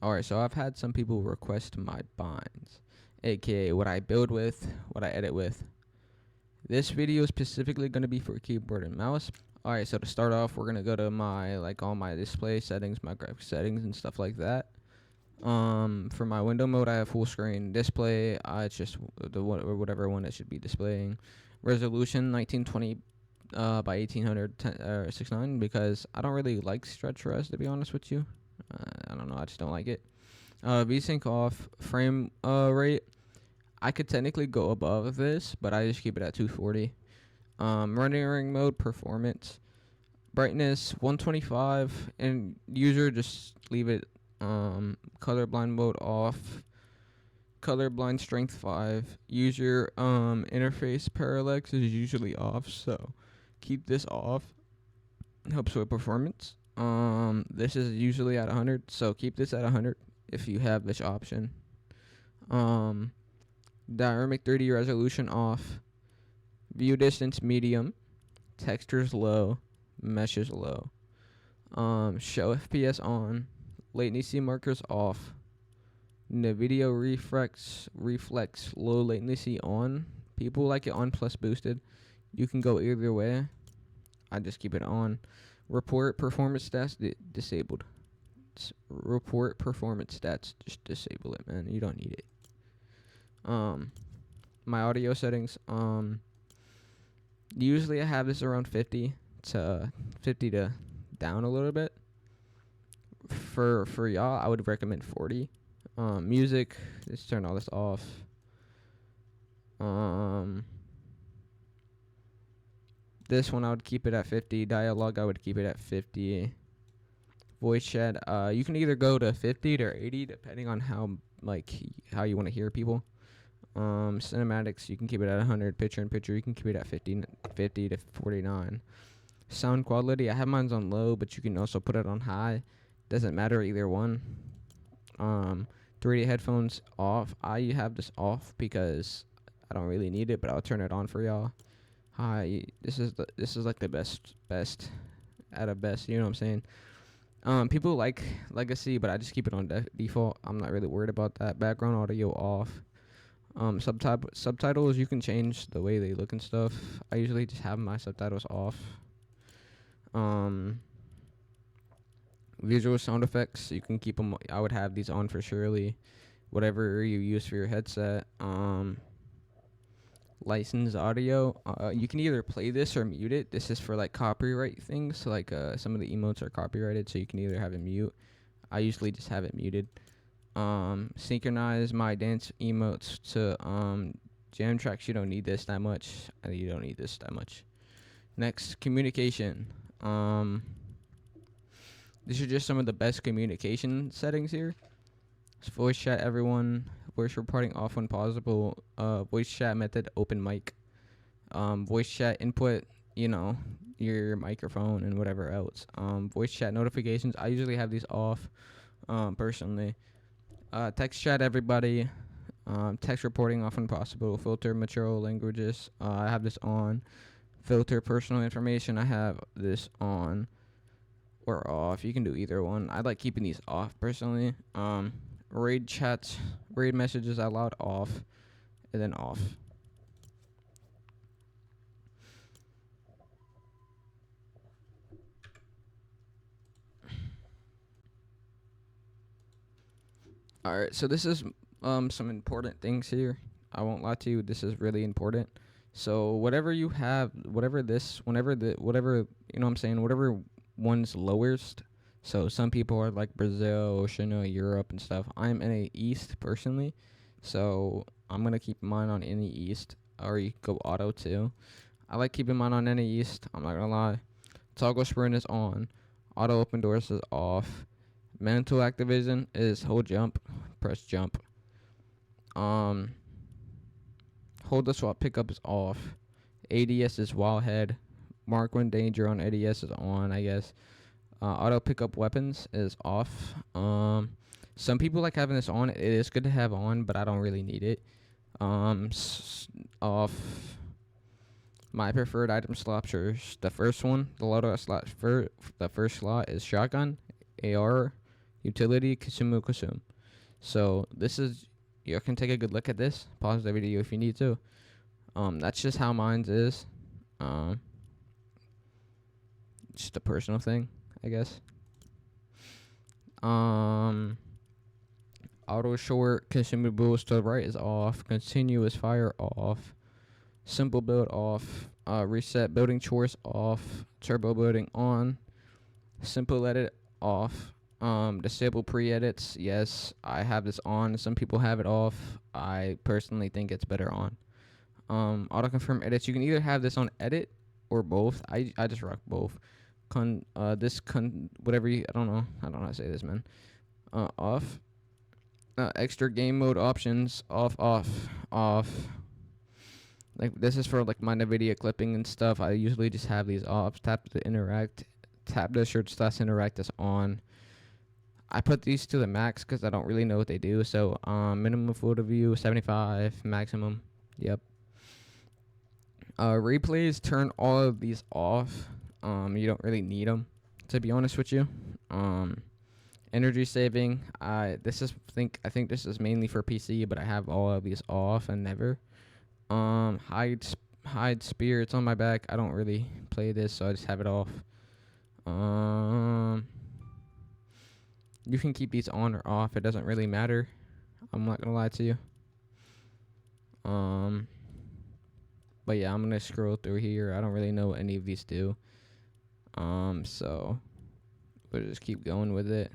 Alright, so I've had some people request my binds, aka what I build with, what I edit with. This video is specifically going to be for keyboard and mouse. Alright, so to start off, we're going to go to my, all my display settings, my graphic settings and stuff like that. For my window mode, I have full screen display. It's just the one or whatever one it should be displaying. Resolution 1920 by 1800 69, because I don't really like stretch res, to be honest with you. I don't know, I just don't like it. VSync off. Frame rate, I could technically go above this, but I just keep it at 240. Rendering mode, performance. Brightness 125, and user just leave it. Colorblind mode off. Colorblind strength 5. User interface parallax is usually off, so keep this off. Helps with performance. This is usually at 100, so keep this at 100 if you have this option. Dynamic 3D resolution off. View distance medium. Textures low. Mesh is low. Show FPS on. Latency markers off. NVIDIA reflex low latency on. People like it on plus boosted. You can go either way. I just keep it on. Report performance stats disabled. Report performance stats, just disable it, man. You don't need it. My audio settings. Usually I have this around 50 to down a little bit. For y'all, I would recommend 40. Music, let's turn all this off. This one I would keep it at 50. Dialogue, I would keep it at 50. Voice chat, you can either go to 50 to 80 depending on how you want to hear people. Cinematics, you can keep it at 100. Picture in picture, you can keep it at 50 to 49. Sound quality, I have mine on low, but you can also put it on high. Doesn't matter, either one. 3D headphones off. I have this off because I don't really need it, but I'll turn it on for y'all. Hi, this is like the best out of best. You know what I'm saying? People like Legacy, but I just keep it on default. I'm not really worried about that. Background audio off. Subtitles, you can change the way they look and stuff. I usually just have my subtitles off. Visual sound effects, you can keep them. I would have these on for surely. Whatever you use for your headset. Licensed audio, you can either play this or mute it. This is for like copyright things, so some of the emotes are copyrighted, so you can either have it mute. I usually just have it muted. Synchronize my dance emotes to jam tracks. You don't need this that much. Next, communication. These are just some of the best communication settings here. Voice chat everyone. Voice reporting off when possible. Voice chat method open mic. Voice chat input, your microphone and whatever else. Voice chat notifications, I usually have these off, personally. Text chat everybody. Text reporting off when possible. Filter mature languages, I have this on. Filter personal information, I have this on or off. You can do either one. I like keeping these off personally. Raid chats, raid messages out loud off, and then off. Alright, so this is some important things here. I won't lie to you, this is really important. So whatever you have, whatever one's lowest. So some people are like Brazil, Oceania, Europe and stuff. I'm NA East personally, so I'm gonna keep mine on NA East, or you can go auto too. I like keeping mine on NA East, I'm not gonna lie. Toggle sprint is on. Auto open doors is off. Mental activism is hold jump, press jump. Hold the swap pickup is off. ADS is wild head. Mark when danger on ADS is on, I guess. Auto pickup weapons is off. Some people like having this on. It is good to have on, but I don't really need it. Off. My preferred item slots are the first one, the loadout slot. The first slot is shotgun, AR, utility, consume. So this is, you can take a good look at this. Pause the video if you need to. That's just how mine is. Just a personal thing, I guess. Auto short consumables to the right is off. Continuous fire off. Simple build off. Reset building chores off. Turbo building on. Simple edit off. Disable pre-edits. Yes, I have this on. Some people have it off. I personally think it's better on. Auto confirm edits. You can either have this on edit or both. I just rock both. Whatever you, I don't know how to say this, man. Off. Extra game mode options off. Like this is for like my NVIDIA clipping and stuff. I usually just have these off. Tap to interact. Tap the shirt slash interact is on. I put these to the max because I don't really know what they do. So minimum field of view 75, maximum. Yep. Replays, turn all of these off. You don't really need them, to be honest with you. Energy saving. I think this is mainly for PC, but I have all of these off and never. Hide spirits on my back. I don't really play this, so I just have it off. You can keep these on or off. It doesn't really matter. I'm not gonna lie to you. But yeah, I'm gonna scroll through here. I don't really know what any of these do. So we'll just keep going with it.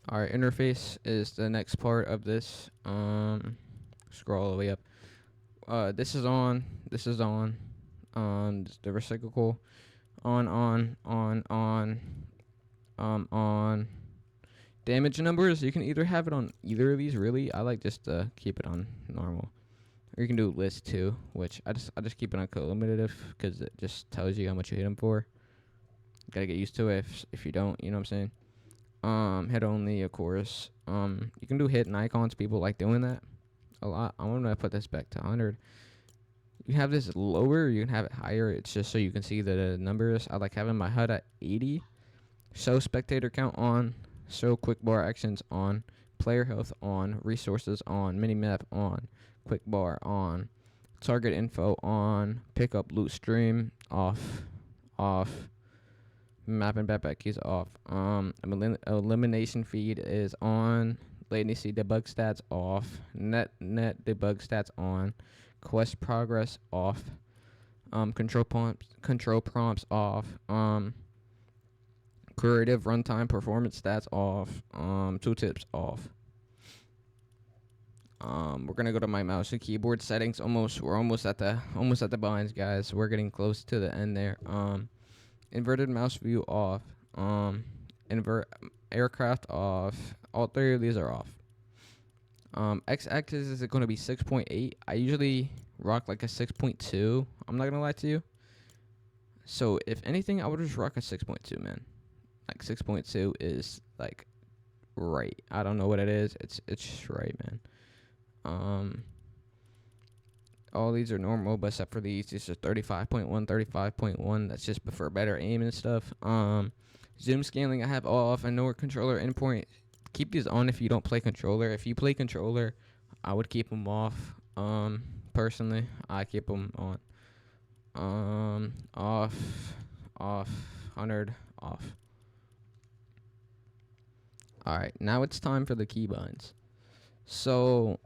Our interface is the next part of this. Scroll all the way up. This is on. This is on. The recyclable. On. Damage numbers. You can either have it on either of these. Really, I like just to keep it on normal. Or you can do list too, which I just keep it on co-limitative because it just tells you how much you hit them for. You gotta get used to it if you don't, you know what I'm saying? Hit only, of course. You can do hit and icons. People like doing that a lot. I'm gonna put this back to 100. You have this lower, you can have it higher. It's just so you can see the numbers. I like having my HUD at 80. Show spectator count on. Show quick bar actions on. Player health on. Resources on. Minimap on. Quick bar on. Target info on. Pick up loot stream off. Map and backpack keys off. Elimination feed is on. Latency debug stats off. Net debug stats on. Quest progress off. Control prompts off. Creative runtime performance stats off. Tooltips off. We're gonna go to my mouse and keyboard settings. We're almost at the binds, guys. We're getting close to the end there. Inverted mouse view off. Invert aircraft off. All three of these are off. X-axis is going to be 6.8. I usually rock like a 6.2. I'm not gonna lie to you. So if anything, I would just rock a 6.2, man. Like 6.2 is like right. I don't know what it is. It's just right, man. All these are normal, but except for these are 35.1, 35.1. That's just for better aim and stuff. Zoom scaling I have off. I know where controller endpoint. Keep these on if you don't play controller. If you play controller, I would keep them off. Personally, I keep them on. Off, 100, off. Alright, now it's time for the keybinds. So,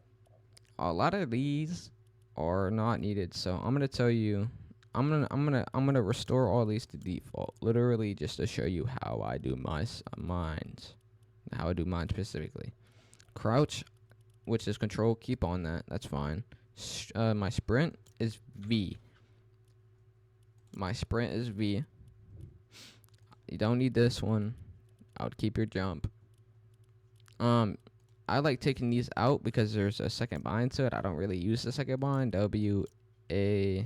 a lot of these are not needed. So I'm gonna tell you, I'm gonna restore all these to default. Literally just to show you how I do my mines. How I do mine specifically. Crouch, which is control, keep on that. That's fine. My sprint is V. You don't need this one. I would keep your jump. I like taking these out because there's a second bind to it. I don't really use the second bind. WASD.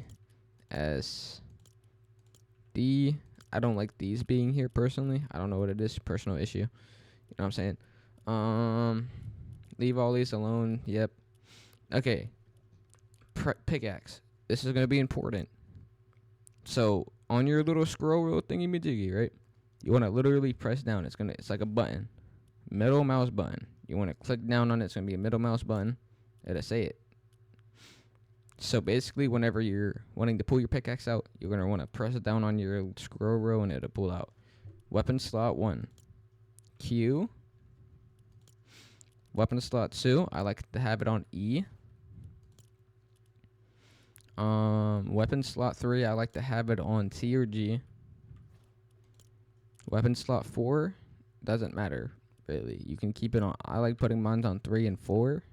I don't like these being here personally. I don't know what it is. Personal issue. You know what I'm saying? Leave all these alone. Yep. Okay. Pickaxe. This is gonna be important. So on your little scroll wheel thingy majiggy, right? You wanna literally press down. It's like a button. middle mouse button. You want to click down on it. It's going to be a middle mouse button. It'll say it. So basically, whenever you're wanting to pull your pickaxe out, you're going to want to press it down on your scroll wheel and it'll pull out. Weapon slot 1. Q. Weapon slot 2. I like to have it on E. Weapon slot 3. I like to have it on T or G. Weapon slot 4. Doesn't matter, really. You can keep it on. I like putting mine on 3 and 4.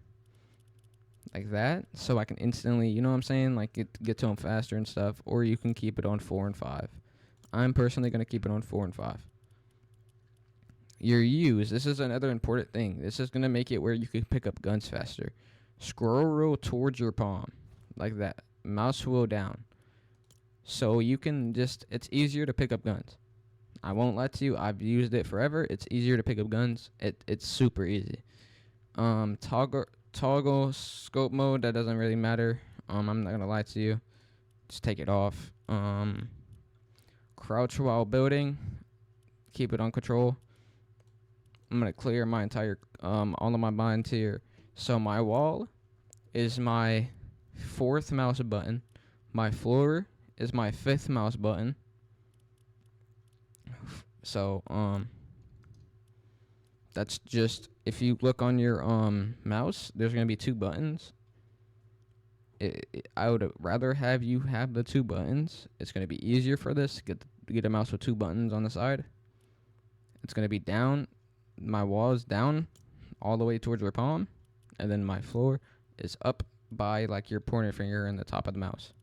Like that, so I can instantly, you know what I'm saying, like get to them faster and stuff. Or you can keep it on 4 and 5. I'm personally going to keep it on 4 and 5. Your U's, this is another important thing. This is going to make it where you can pick up guns faster. Scroll wheel towards your palm, like that. Mouse wheel down. So you can just, it's easier to pick up guns. I won't lie to you, I've used it forever. It's easier to pick up guns. It's super easy. Toggle scope mode, that doesn't really matter. I'm not gonna lie to you. Just take it off. Crouch while building. Keep it on control. I'm gonna clear my entire all of my binds here. So my wall is my 4th mouse button. My floor is my 5th mouse button. So that's just, if you look on your mouse, there's going to be 2 buttons. I would rather have you have the 2 buttons. It's going to be easier for this. Get a mouse with 2 buttons on the side. It's going to be down. My wall is down all the way towards your palm. And then my floor is up by like your pointer finger in the top of the mouse.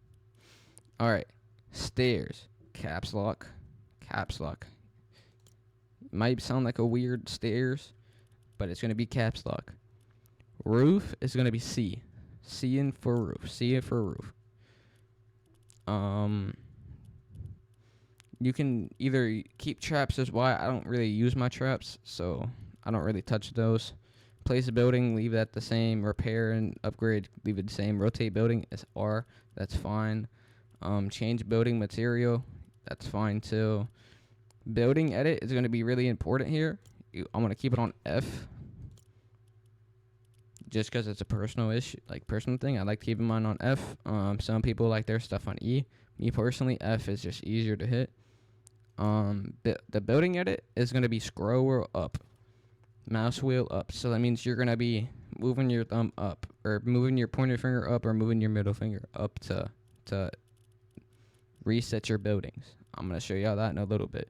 Alright. Stairs. Caps lock. Caps lock. Might sound like a weird stairs, but it's going to be caps lock. Roof is going to be C. C in for roof. C in for roof. You can either keep traps as Y. I don't really use my traps, so I don't really touch those. Place a building, leave that the same. Repair and upgrade, leave it the same. Rotate building is R. That's fine. Change building material. That's fine too. Building edit is going to be really important here. I'm going to keep it on F. Just because it's a personal issue, like personal thing. I like keeping mine on F. Some people like their stuff on E. Me personally, F is just easier to hit. The building edit is going to be scroll wheel up. Mouse wheel up. So that means you're going to be moving your thumb up, or moving your pointer finger up, or moving your middle finger up to reset your buildings. I'm going to show y'all that in a little bit.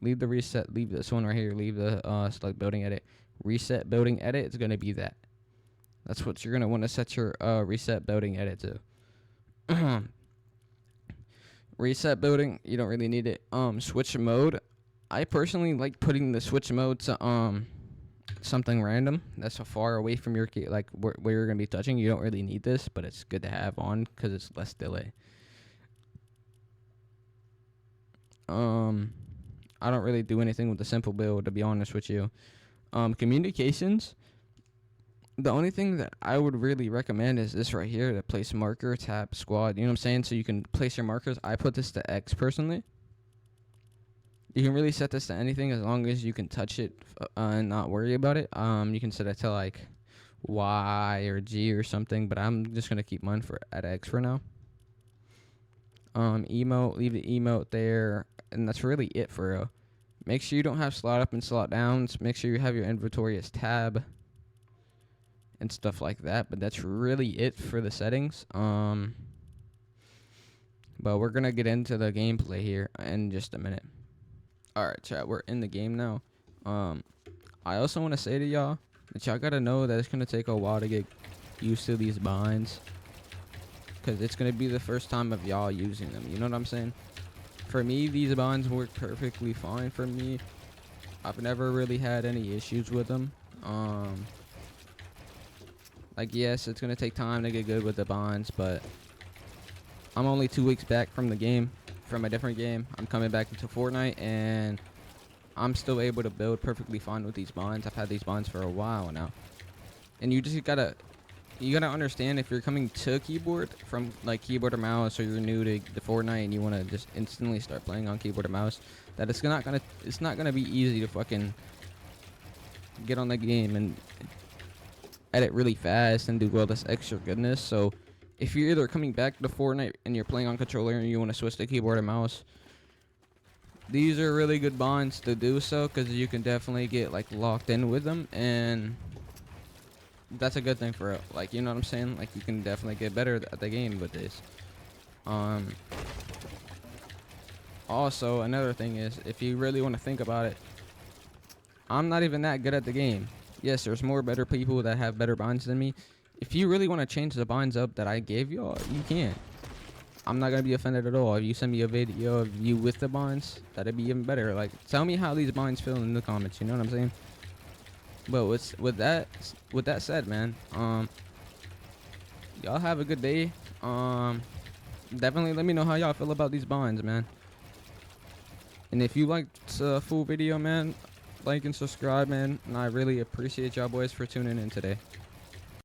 Leave the reset, leave this one right here, leave the select building edit. Reset building edit is going to be that. That's what you're going to want to set your reset building edit to. Reset building, you don't really need it. Switch mode. I personally like putting the switch mode to something random that's so far away from your key, like where you're going to be touching. You don't really need this, but it's good to have on because it's less delay. I don't really do anything with the simple build, to be honest with you. Communications. The only thing that I would really recommend is this right here, to place marker, tap, squad. You know what I'm saying? So you can place your markers. I put this to X personally. You can really set this to anything as long as you can touch it and not worry about it. You can set it to like Y or G or something, but I'm just gonna keep mine at X for now. Emote, leave the emote there, and that's really it for real. Make sure you don't have slot up and slot downs. Make sure you have your inventory as tab and stuff like that. But that's really it for the settings. But we're gonna get into the gameplay here in just a minute. Alright, chat, we're in the game now. I also want to say to y'all that y'all gotta know that it's gonna take a while to get used to these binds, because it's going to be the first time of y'all using them. You know what I'm saying? For me, these binds work perfectly fine for me. I've never really had any issues with them. Like, yes, it's going to take time to get good with the binds, but I'm only 2 weeks back from the game, from a different game. I'm coming back into Fortnite, and I'm still able to build perfectly fine with these binds. I've had these binds for a while now. And you just gotta understand, if you're coming to keyboard from like keyboard or mouse, or you're new to the Fortnite and you want to just instantly start playing on keyboard or mouse, that it's not gonna be easy to fucking get on the game and edit really fast and do all this extra goodness. So if you're either coming back to Fortnite and you're playing on controller and you want to switch to keyboard and mouse, these are really good bonds to do so, because you can definitely get like locked in with them, and that's a good thing for it. Like, you know what I'm saying? Like, you can definitely get better at the game with this. Also, another thing is, if you really want to think about it, I'm not even that good at the game. Yes, there's more better people that have better binds than me. If you really want to change the binds up that I gave y'all, you can. I'm not gonna be offended at all. If you send me a video of you with the binds, that'd be even better. Like, tell me how these binds feel in the comments. You know what I'm saying? But with that said, man, y'all have a good day. Definitely let me know how y'all feel about these binds, man. And if you liked the full video, man, like and subscribe, man. And I really appreciate y'all boys for tuning in today.